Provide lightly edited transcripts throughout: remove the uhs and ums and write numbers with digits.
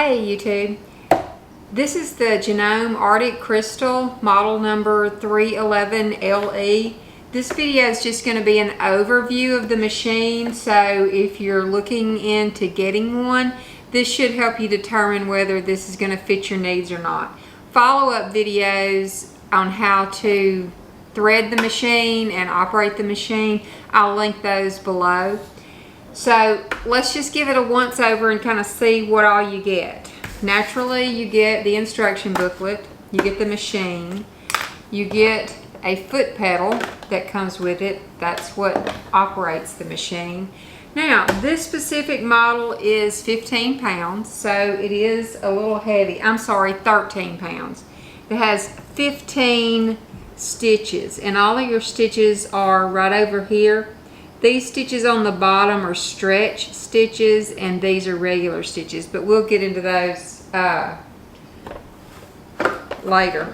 Hey YouTube, this is the Janome Arctic Crystal model number 311LE. This video is just going to be an overview of the machine, so if you're looking into getting one, this should help you determine whether this is going to fit your needs or not. Follow-up videos on how to thread the machine and operate the machine, I'll link those below. So let's just give it a once over and kind of see what all you get. Naturally, you get the instruction booklet, you get the machine, you get a foot pedal that comes with it. That's what operates the machine. Now, this specific model is 15 pounds, so it is a little heavy. I'm sorry, 13 pounds. It has 15 stitches, and all of your stitches are right over here. These stitches on the bottom are stretch stitches, and these are regular stitches, but we'll get into those later.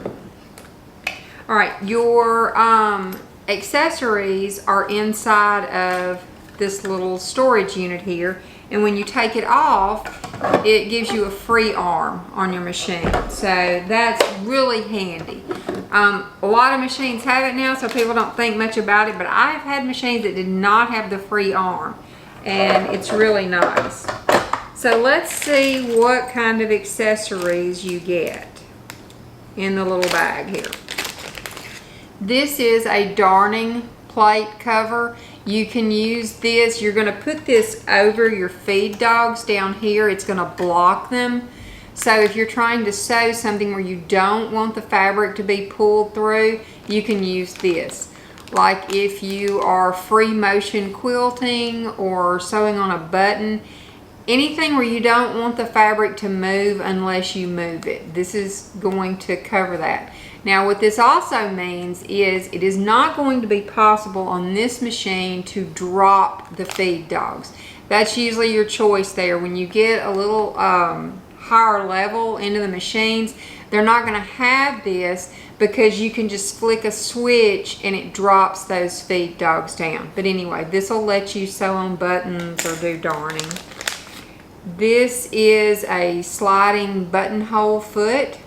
All right, your accessories are inside of this little storage unit here, and when you take it off, it gives you a free arm on your machine, so that's really handy. A lot of machines have it now, so people don't think much about it, but I've had machines that did not have the free arm, and it's really nice. So let's see what kind of accessories you get in the little bag here. This is a darning plate cover. You can use this. You're going to put this over your feed dogs down here. It's going to block them. So if you're trying to sew something where you don't want the fabric to be pulled through, you can use this. Like if you are free motion quilting or sewing on a button, anything where you don't want the fabric to move unless you move it. This is going to cover that. Now what this also means is it is not going to be possible on this machine to drop the feed dogs. That's usually your choice there. When you get a little higher level into the machines, they're not going to have this because you can just flick a switch and it drops those feed dogs down. But anyway, this will let you sew on buttons or do darning. This is a sliding buttonhole foot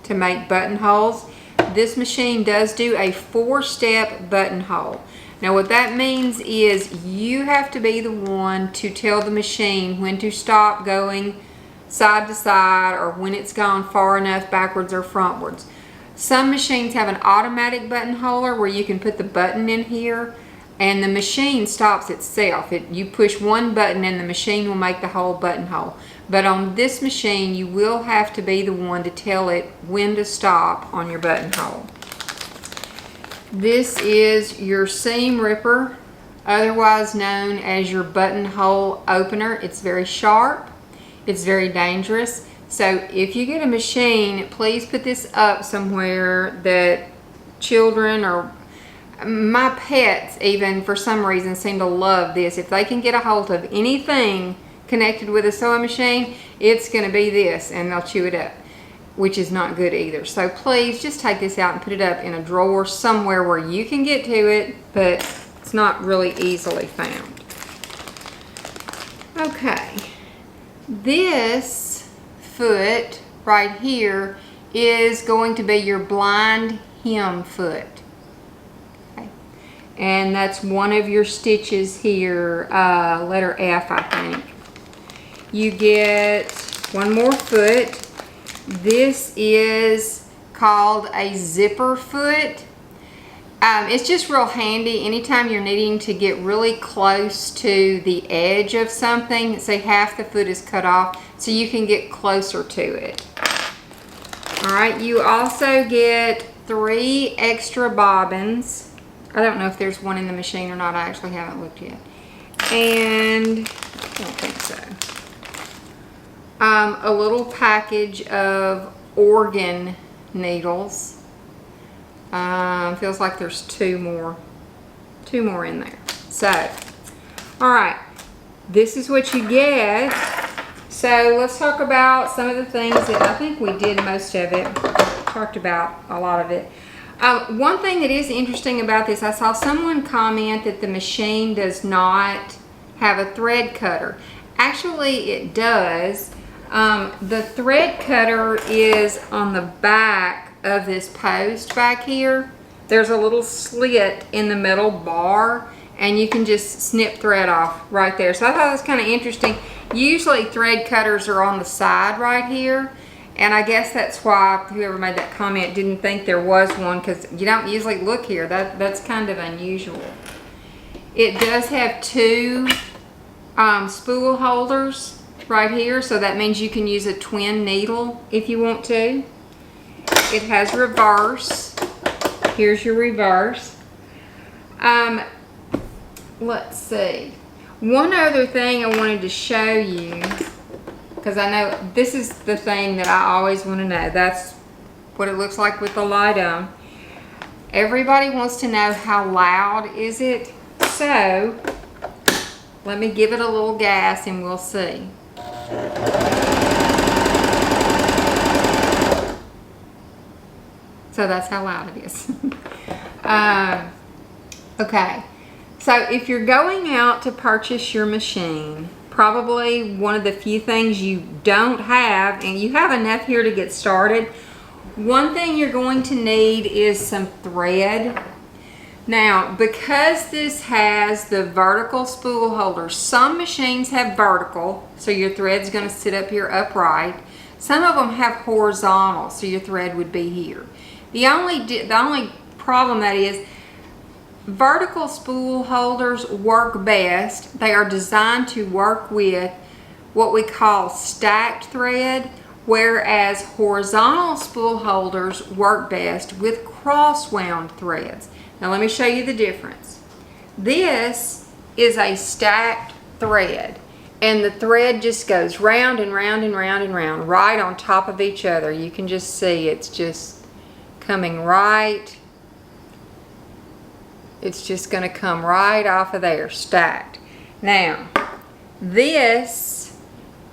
to make buttonholes. This machine does do a 4-step buttonhole. Now what that means is you have to be the one to tell the machine when to stop going side to side or when it's gone far enough backwards or frontwards. Some machines have an automatic buttonholer where you can put the button in here and the machine stops itself. You push one button and the machine will make the whole buttonhole. But on this machine, you will have to be the one to tell it when to stop on your buttonhole. This is your seam ripper, otherwise known as your buttonhole opener. It's very sharp. It's very dangerous. So if you get a machine, please put this up somewhere that children or my pets even for some reason seem to love this. If they can get a hold of anything connected with a sewing machine, it's going to be this, and they'll chew it up, which is not good either. So please just take this out and put it up in a drawer somewhere where you can get to it, but it's not really easily found. Okay, this foot right here is going to be your blind hem foot. And that's one of your stitches here, letter F, I think. You get one more foot. This is called a zipper foot. It's just real handy anytime you're needing to get really close to the edge of something. Say half the foot is cut off, so you can get closer to it. All right, you also get 3 extra bobbins. I don't know if there's one in the machine or not. I actually haven't looked yet. And I don't think so. A little package of organ needles. Feels like there's two more in there. So, all right, this is what you get. So let's talk about some of the things that I think we did most of it. Talked about a lot of it. One thing that is interesting about this, I saw someone comment that the machine does not have a thread cutter. Actually, it does. The thread cutter is on the back of this post back here. There's a little slit in the metal bar, and you can just snip thread off right there. So I thought that was kind of interesting. Usually thread cutters are on the side right here, and I guess that's why whoever made that comment didn't think there was one, because you don't usually look here. That's kind of unusual. It does have two spool holders right here, so that means you can use a twin needle if you want to. It has reverse. Here's your reverse. Let's see. One other thing I wanted to show you, because I know this is the thing that I always want to know. That's what it looks like with the light on. Everybody wants to know how loud is it. So let me give it a little gas and we'll see. So that's how loud it is. Okay, so if you're going out to purchase your machine, probably one of the few things you don't have, and you have enough here to get started, one thing you're going to need is some thread. Now, because this has the vertical spool holder, some machines have vertical, so your thread's going to sit up here upright. Some of them have horizontal, so your thread would be here. The only problem that is, vertical spool holders work best. They are designed to work with what we call stacked thread, whereas horizontal spool holders work best with cross-wound threads. Now let me show you the difference. This is a stacked thread, and the thread just goes round and round and round and round right on top of each other. You can just see it's just coming right. It's just going to come right off of there, stacked. Now, this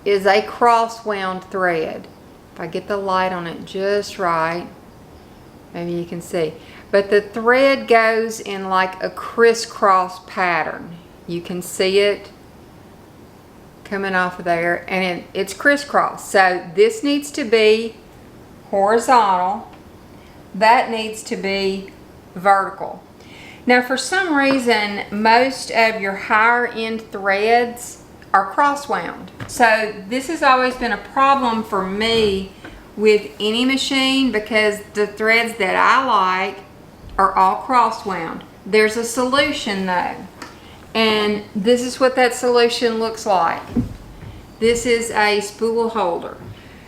is a cross-wound thread. If I get the light on it just right, maybe you can see. But the thread goes in like a crisscross pattern. You can see it coming off of there, and it's crisscross. So this needs to be horizontal. That needs to be vertical. Now, for some reason, most of your higher end threads are cross-wound. So this has always been a problem for me with any machine, because the threads that I like are all cross-wound. There's a solution though, and this is what that solution looks like. This is a spool holder.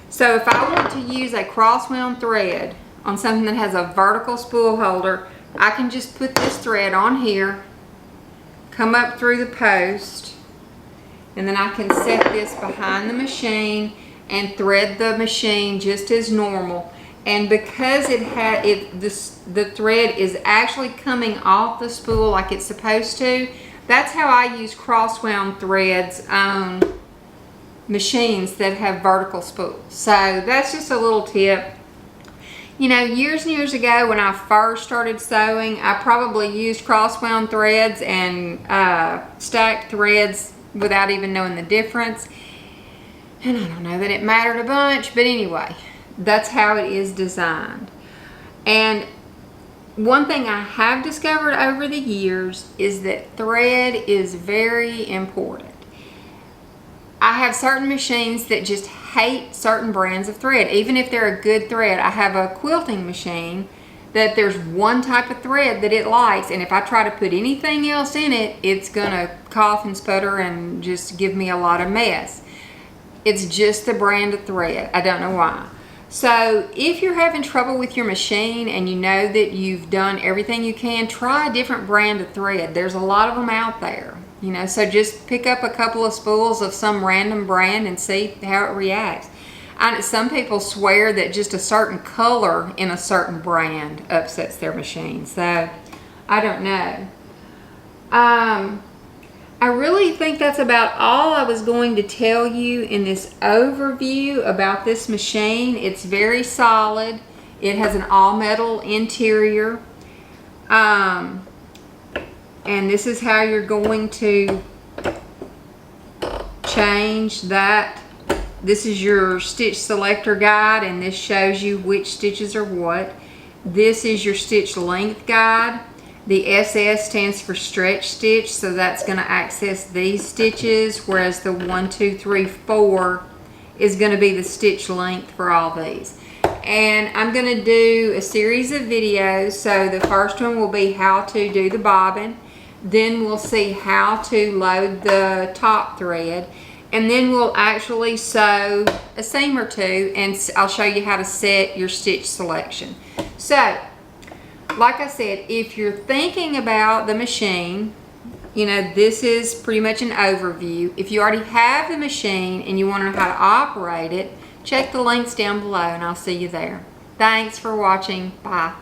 So if I want to use a cross-wound thread on something that has a vertical spool holder, I can just put this thread on here, come up through the post, and then I can set this behind the machine and thread the machine just as normal. And because the thread is actually coming off the spool like it's supposed to, that's how I use cross-wound threads on machines that have vertical spools. So that's just a little tip. You know, years and years ago when I first started sewing, I probably used cross-wound threads and stacked threads without even knowing the difference. And I don't know that it mattered a bunch, but anyway, that's how it is designed. And one thing I have discovered over the years is that thread is very important. I have certain machines that just hate certain brands of thread, even if they're a good thread. I have a quilting machine that there's one type of thread that it likes, and if I try to put anything else in it, it's gonna cough and sputter and just give me a lot of mess. It's just the brand of thread. I don't know why. So if you're having trouble with your machine and you know that you've done everything you can, try a different brand of thread. There's a lot of them out there, you know, so just pick up a couple of spools of some random brand and see how it reacts. Some people swear that just a certain color in a certain brand upsets their machine, so I don't know. I really think that's about all I was going to tell you in this overview about this machine. It's very solid. It has an all-metal interior. And this is how you're going to change that this is your stitch selector guide, and this shows you which stitches are what. This is your stitch length guide. The SS stands for stretch stitch, so that's going to access these stitches, whereas the 1, 2, 3, 4 is going to be the stitch length for all these. And I'm going to do a series of videos. So the first one will be how to do the bobbin. Then we'll see how to load the top thread. And then we'll actually sew a seam or two, and I'll show you how to set your stitch selection. So, like I said, if you're thinking about the machine, you know, this is pretty much an overview. If you already have the machine and you want to know how to operate it, check the links down below and I'll see you there. Thanks for watching. Bye.